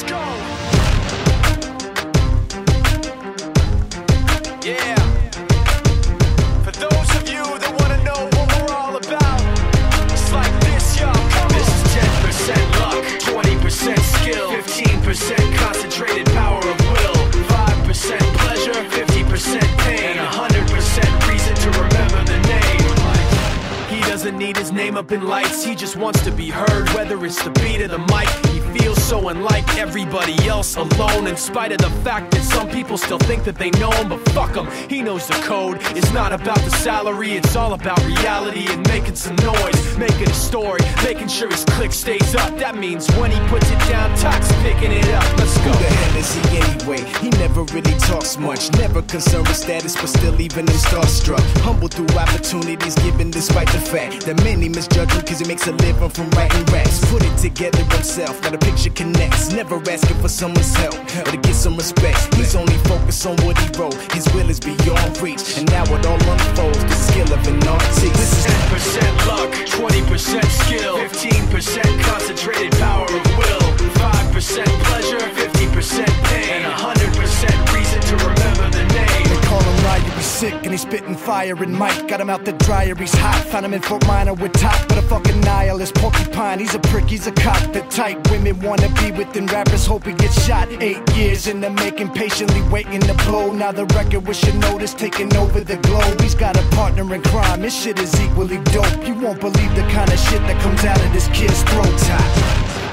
go. Yeah. For those of you that want to know what we're all about, it's like this, y'all. This is 10% luck, 20% skill, 15% concentrated power of will, 5% pleasure, 50% pain, and 100% reason to remember the name. He doesn't need his name up in lights, he just wants to be heard, whether it's the beat of the mic. He feels so unlike everybody else, alone, in spite of the fact that some people still think that they know him. But fuck him, he knows the code. It's not about the salary, it's all about reality and making some noise, making a story, making sure his click stays up. That means when he puts it down, Tox picking it up. Let's go. Who the hell is he anyway? He never really talks much, never concerned with status, but still leaving him starstruck. Humble through opportunities given despite the fact that many misjudge him cause he makes a living from writing raps. Put it together himself, now the picture connects, never asking for someone's help or to get some respect. He's only focused on what he wrote, his will is beyond reach, and now it all unfolds, the skill of an artist. This is 10% luck, 20% skill, 15% concentrated power of will, 5% pleasure, 50% pain, and 100% reason to remember the name. They call him Ryan, he's sick and he's spitting fire and Mike got him out the dryer, he's hot. Found him in Fort Minor with top, but a fucking nihilist porcupine. He's a prick, he's a cop. The type women wanna be within rappers, hope he gets shot. 8 years in the making, patiently waiting to blow. Now the record with your notice taking over the globe. He's got a partner in crime, his shit is equally dope. You won't believe the kind of shit that comes out of this kid's throat.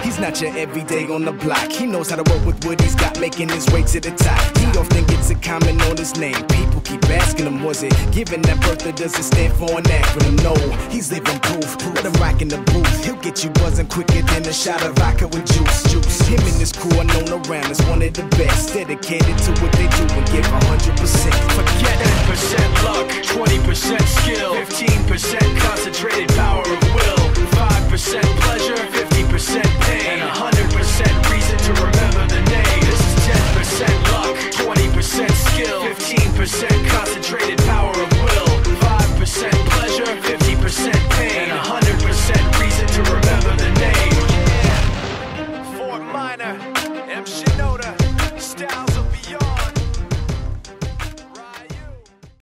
He's not your everyday on the block. He knows how to work with what he's got, making his way to the top. He often gets a comment on his name. People keep asking him, was it given that birth or does it stand for an acronym? No, he's living proof. Let him rock in the booth. He'll get you buzzing quicker than a shot of vodka with juice. Him and his crew are known around as one of the best, dedicated to what they do and give 100%. Forget 10% luck, 20% skill, 15%